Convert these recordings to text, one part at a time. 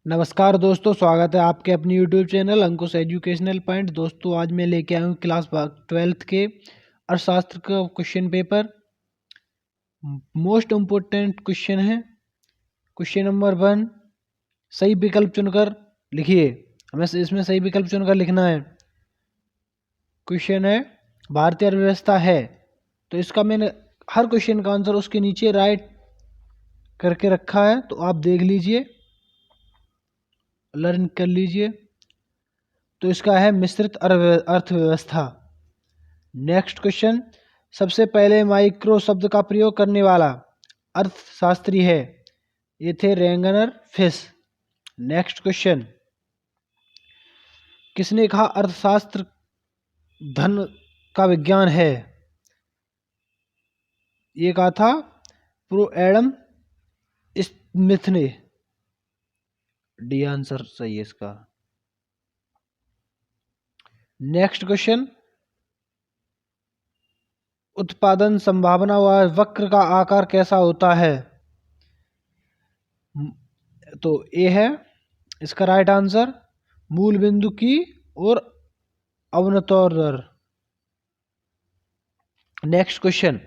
नमस्कार दोस्तों, स्वागत है आपके अपनी यूट्यूब चैनल अंकुश एजुकेशनल पॉइंट। दोस्तों आज मैं लेके आया हूँ क्लास 12th के अर्थशास्त्र का question paper. Most important question है। क्वेश्चन नंबर 1, सही विकल्प चुनकर लिखिए। हमें इसमें सही विकल्प चुनकर लिखना है। क्वेश्चन है भारतीय अर्थव्यवस्था है, तो इसका मैंने हर क्वेश्चन का आंसर उसके नीचे राइट करके रखा है, तो आप देख लीजिए, लर्न कर लीजिए। तो इसका है मिश्रित अर्थव्यवस्था। नेक्स्ट क्वेश्चन, सबसे पहले माइक्रो शब्द का प्रयोग करने वाला अर्थशास्त्री है, ये थे रेंगनर फिश। नेक्स्ट क्वेश्चन, किसने कहा अर्थशास्त्र धन का विज्ञान है? ये कहा था प्रो एडम स्मिथ ने। डी आंसर सही है इसका। नेक्स्ट क्वेश्चन, उत्पादन संभावना व वक्र का आकार कैसा होता है? तो ए है इसका राइट आंसर, मूल बिंदु की और अवनतोदर। नेक्स्ट क्वेश्चन,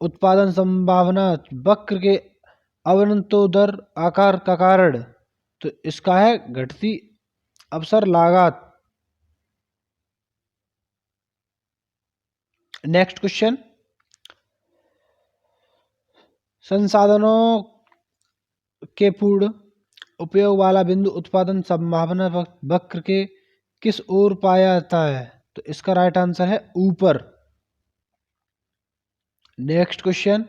उत्पादन संभावना वक्र के अवनतोदर आकार का कारण, तो इसका है घटती अवसर लागत। नेक्स्ट क्वेश्चन, संसाधनों के पूर्ण उपयोग वाला बिंदु उत्पादन संभावना वक्र के किस ओर पाया जाता है? तो इसका राइट आंसर है ऊपर। नेक्स्ट क्वेश्चन,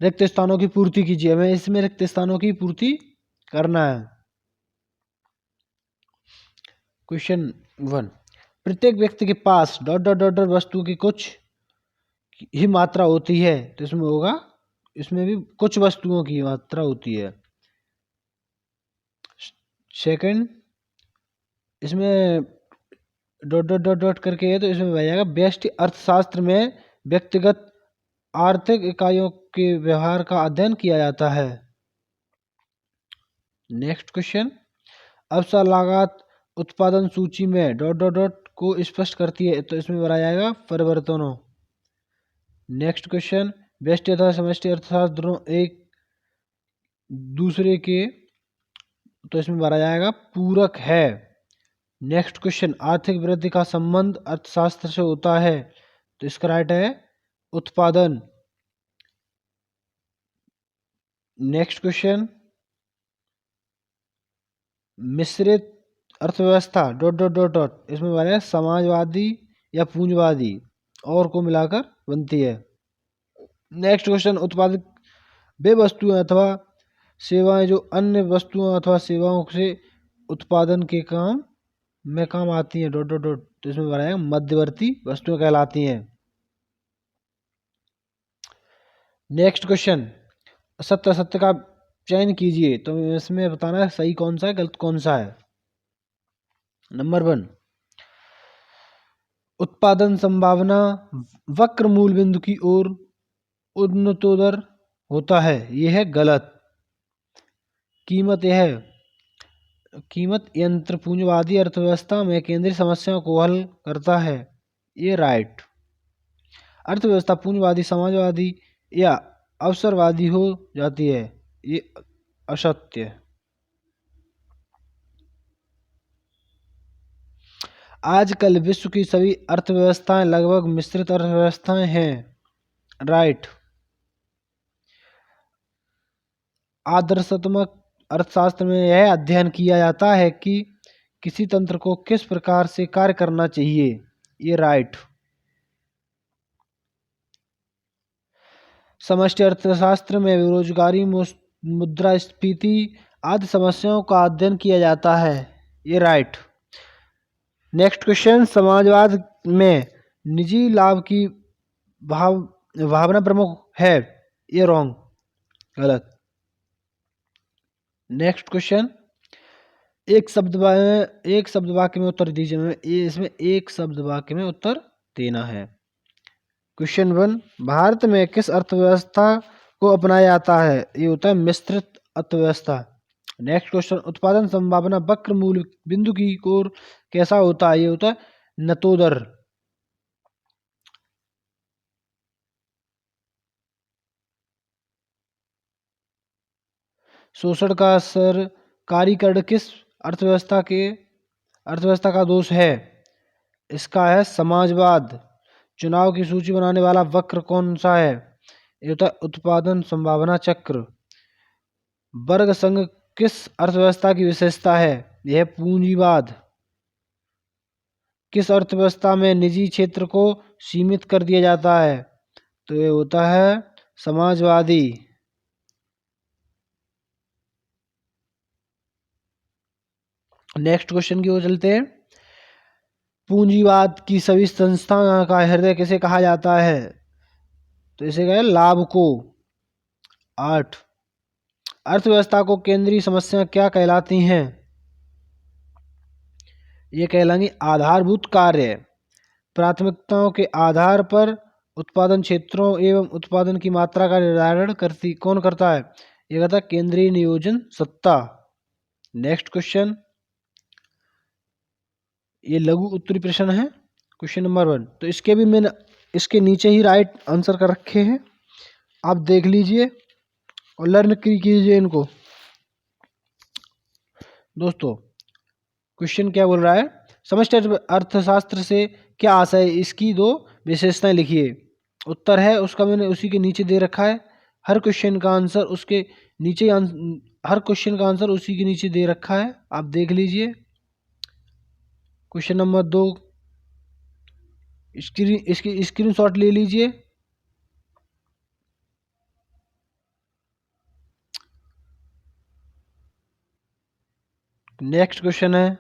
रिक्त स्थानों की पूर्ति कीजिए। हमें इसमें रिक्त स्थानों की पूर्ति करना है। क्वेश्चन 1, प्रत्येक व्यक्ति के पास डॉट डॉट डॉट डॉट वस्तु की कुछ ही मात्रा होती है, तो इसमें होगा, इसमें भी कुछ वस्तुओं की मात्रा होती है। सेकंड, इसमें डॉट डॉट डॉट डॉट करके है, तो इसमें हो जाएगा व्यष्टि अर्थशास्त्र में व्यक्तिगत आर्थिक इकाइयों के व्यवहार का अध्ययन किया जाता है। नेक्स्ट क्वेश्चन, अवसर लागत उत्पादन सूची में डॉट डॉट डॉट को स्पष्ट करती है, तो इसमें भरा जाएगा परिवर्तनों। नेक्स्ट क्वेश्चन, व्यष्टि अथवा समष्टि अर्थशास्त्र दोनों एक दूसरे के, तो इसमें भरा जाएगा पूरक है। नेक्स्ट क्वेश्चन, आर्थिक वृद्धि का संबंध अर्थशास्त्र से होता है, तो इसका राइट है उत्पादन। नेक्स्ट क्वेश्चन, मिश्रित अर्थव्यवस्था डॉट डॉट डॉट डॉट, इसमें भरा है समाजवादी या पूंजवादी और को मिलाकर बनती है। नेक्स्ट क्वेश्चन, उत्पादित वे वस्तुएं अथवा सेवाएं जो अन्य वस्तुओं अथवा सेवाओं से उत्पादन के काम में काम आती हैं, डॉट डॉट डॉट, तो इसमें भरा है मध्यवर्ती वस्तुएं कहलाती हैं। नेक्स्ट क्वेश्चन, सत्य असत्य का चयन कीजिए, तो इसमें बताना है सही कौन सा है, गलत कौन सा है। नंबर 1, उत्पादन संभावना वक्र मूल बिंदु की ओर उन्नतोदर होता है, यह है गलत। कीमत, यह है कीमत यंत्र पूंजवादी अर्थव्यवस्था में केंद्रीय समस्याओं को हल करता है, ये राइट। अर्थव्यवस्था पूंजवादी, समाजवादी या अवसरवादी हो जाती है, ये असत्य। आजकल विश्व की सभी अर्थव्यवस्थाएं लगभग मिश्रित अर्थव्यवस्थाएं हैं, राइट। आदर्शात्मक अर्थशास्त्र में यह अध्ययन किया जाता है कि किसी तंत्र को किस प्रकार से कार्य करना चाहिए, ये राइट। समष्टि अर्थशास्त्र में बेरोजगारी, मुद्रास्फीति आदि समस्याओं का अध्ययन किया जाता है, ये राइट। नेक्स्ट क्वेश्चन, समाजवाद में निजी लाभ की भावना प्रमुख है, ये रॉन्ग, गलत। नेक्स्ट क्वेश्चन, एक शब्द वाक्य में उत्तर दीजिए। इसमें एक शब्द वाक्य में उत्तर देना है। क्वेश्चन 1, भारत में किस अर्थव्यवस्था को अपनाया जाता है? ये होता है मिश्रित अर्थव्यवस्था। नेक्स्ट क्वेश्चन, उत्पादन संभावना वक्र मूल बिंदु की ओर कैसा होता है? ये होता है नतोदर। शोषण का सरकारीकरण किस अर्थव्यवस्था का दोष है? इसका है समाजवाद। चुनाव की सूची बनाने वाला वक्र कौन सा है? ये होता है उत्पादन संभावना चक्र। वर्ग संघ किस अर्थव्यवस्था की विशेषता है? यह पूंजीवाद। किस अर्थव्यवस्था में निजी क्षेत्र को सीमित कर दिया जाता है? तो ये होता है समाजवादी। नेक्स्ट क्वेश्चन की ओर चलते हैं। पूंजीवाद की सभी संस्था का हृदय किसे कहा जाता है? तो इसे कहें लाभ को। 8, अर्थव्यवस्था को केंद्रीय समस्या क्या कहलाती हैं? ये कहलाएंगी आधारभूत कार्य। प्राथमिकताओं के आधार पर उत्पादन क्षेत्रों एवं उत्पादन की मात्रा का निर्धारण कौन करता है? ये कहता है केंद्रीय नियोजन सत्ता। नेक्स्ट क्वेश्चन, ये लघु उत्तरी प्रश्न है, क्वेश्चन नंबर 1। तो इसके भी मैंने इसके नीचे ही राइट आंसर कर रखे हैं, आप देख लीजिए और लर्न कीजिए इनको। दोस्तों क्वेश्चन क्या बोल रहा है? समष्टि अर्थशास्त्र से क्या आशय है? इसकी 2 विशेषताएं लिखिए। उत्तर है उसका मैंने उसी के नीचे दे रखा है। हर क्वेश्चन का आंसर उसके नीचे हर क्वेश्चन का आंसर उसी के नीचे दे रखा है, आप देख लीजिए। क्वेश्चन नंबर 2 इसकी स्क्रीनशॉट ले लीजिए। नेक्स्ट क्वेश्चन है,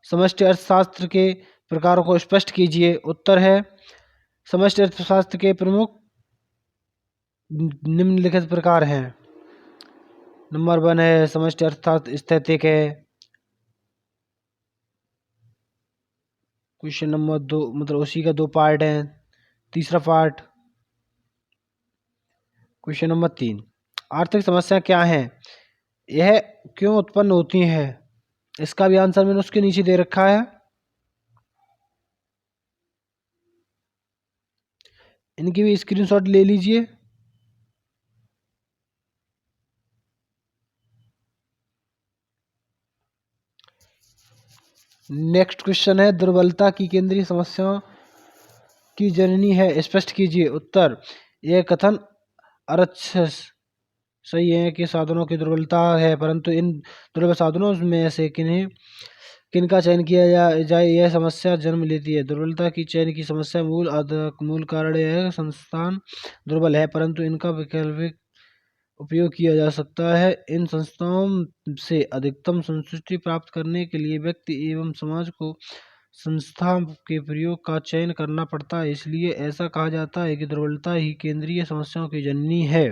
समष्टि अर्थशास्त्र के प्रकारों को स्पष्ट कीजिए। उत्तर है समष्टि अर्थशास्त्र के प्रमुख निम्नलिखित प्रकार हैं। नंबर 1 है समष्टि अर्थशास्त्र स्थैतिक है। क्वेश्चन नंबर 2 मतलब उसी का 2 पार्ट है। तीसरा पार्ट क्वेश्चन नंबर 3, आर्थिक समस्या क्या है? यह क्यों उत्पन्न होती है? इसका भी आंसर मैंने उसके नीचे दे रखा है। इनकी भी स्क्रीनशॉट ले लीजिए। नेक्स्ट क्वेश्चन है, दुर्बलता की केंद्रीय समस्या की जननी है, स्पष्ट कीजिए। उत्तर, यह कथन अरक्षस सही है कि साधनों की दुर्बलता है, परंतु इन दुर्लभ साधनों में से किनका चयन किया जाए यह समस्या जन्म लेती है। दुर्बलता की चयन की समस्या मूल कारण यह है संस्थान दुर्बल है, परंतु इनका वैकल्पिक उपयोग किया जा सकता है। इन संस्थाओं से अधिकतम संतुष्टि प्राप्त करने के लिए व्यक्ति एवं समाज को संस्था के प्रयोग का चयन करना पड़ता है। इसलिए ऐसा कहा जाता है कि दुर्बलता ही केंद्रीय समस्याओं की जननी है।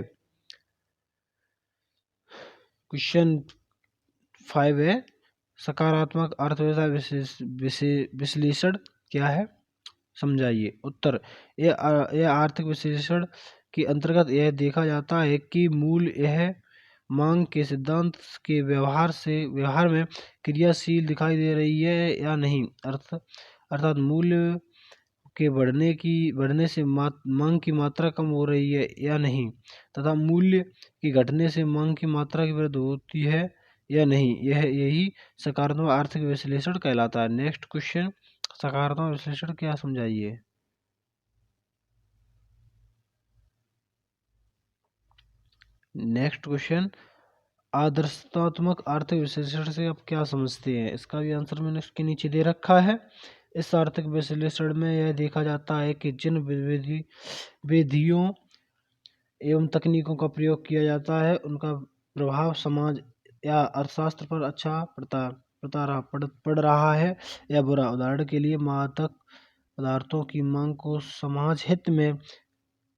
क्वेश्चन 5 है, सकारात्मक अर्थव्यवस्था विश्लेषण क्या है, समझाइए। उत्तर, यह आर्थिक विश्लेषण के अंतर्गत यह देखा जाता है कि मूल यह मांग के सिद्धांत के व्यवहार में क्रियाशील दिखाई दे रही है या नहीं। अर्थात मूल्य के बढ़ने से मांग की मात्रा कम हो रही है या नहीं, तथा मूल्य के घटने से मांग की मात्रा की वृद्धि होती है या नहीं। यही सकारात्मक आर्थिक विश्लेषण कहलाता है। नेक्स्ट क्वेश्चन, सकारात्मक विश्लेषण क्या, समझाइए। नेक्स्ट क्वेश्चन, आदर्शात्मक आर्थिक विश्लेषण से आप क्या समझते हैं? इसका भी आंसर मैंने इसके नीचे दे रखा है। इस आर्थिक विश्लेषण में यह देखा जाता है कि जिन विधियों एवं तकनीकों का प्रयोग किया जाता है उनका प्रभाव समाज या अर्थशास्त्र पर अच्छा पड़ रहा है या बुरा। उदाहरण के लिए मादक पदार्थों की मांग को समाज हित में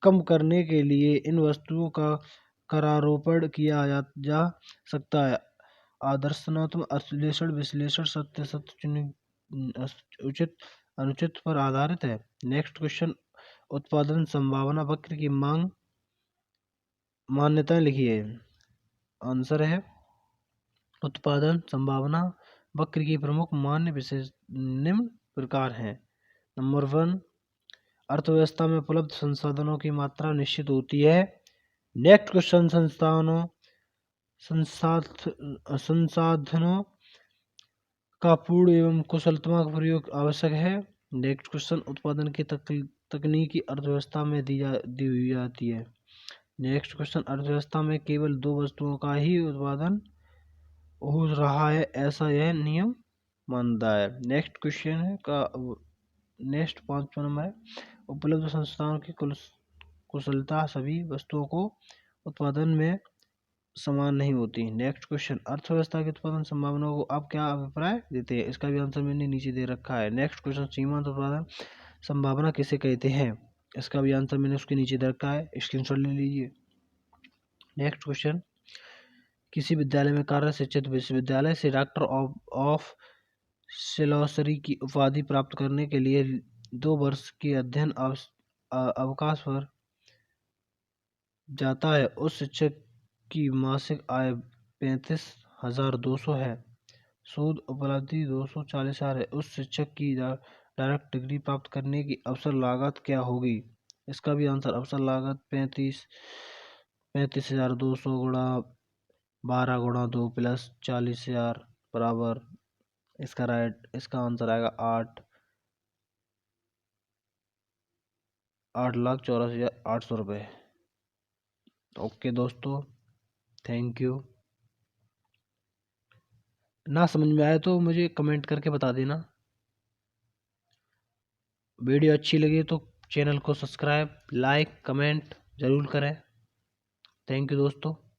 कम करने के लिए इन वस्तुओं का करारोपण किया जा सकता है। आदर्शनात्मक विश्लेषण उचित अनुचित पर आधारित है। नेक्स्ट क्वेश्चन, उत्पादन संभावना वक्र की मान्यताएं लिखिए। आंसर है उत्पादन संभावना वक्र की प्रमुख मान्य विशेष निम्न प्रकार हैं। नंबर 1, अर्थव्यवस्था में उपलब्ध संसाधनों की मात्रा निश्चित होती है। नेक्स्ट क्वेश्चन, संसाधनों का पूर्ण एवं कुशलतम प्रयोग आवश्यक है। नेक्स्ट क्वेश्चन, उत्पादन की तकनीकी अर्थव्यवस्था में दी हुई जाती है। नेक्स्ट क्वेश्चन, अर्थव्यवस्था में केवल दो वस्तुओं का ही उत्पादन हो रहा है, ऐसा यह नियम मानता है। नेक्स्ट क्वेश्चन है नेक्स्ट 5वां नंबर है, उपलब्ध संसाधनों की कुशलता सभी वस्तुओं को उत्पादन में समान नहीं होती। नेक्स्ट क्वेश्चन, अर्थव्यवस्था की उत्पादन संभावनाओं को आप क्या अभिप्राय देते हैं? इसका भी आंसर मैंने नीचे दे रखा है। नेक्स्ट क्वेश्चन, सीमांत उत्पादन संभावना किसे कहते हैं? इसका भी आंसर मैंने उसके नीचे दे रखा है, स्क्रीनशॉट ले लीजिए। नेक्स्ट क्वेश्चन, किसी विद्यालय में कार्यरत शिक्षित विश्वविद्यालय से डॉक्टर ऑफ फिलॉसफी की उपाधि प्राप्त करने के लिए 2 वर्ष के अध्ययन अवकाश पर जाता है। उस शिक्षक की मासिक आय 35,200 है। शोध उपलब्धि 240,000 है। उस शिक्षक की डायरेक्ट डिग्री प्राप्त करने की अवसर लागत क्या होगी? इसका भी आंसर, अवसर लागत 35,200 गुणा 12 गुणा 2 प्लस 40,000 बराबर, इसका आंसर आएगा 8,84,800 रुपये। ओके दोस्तों, थैंक यू। ना समझ में आए तो मुझे कमेंट करके बता देना। वीडियो अच्छी लगी तो चैनल को सब्सक्राइब, लाइक, कमेंट ज़रूर करें। थैंक यू दोस्तों।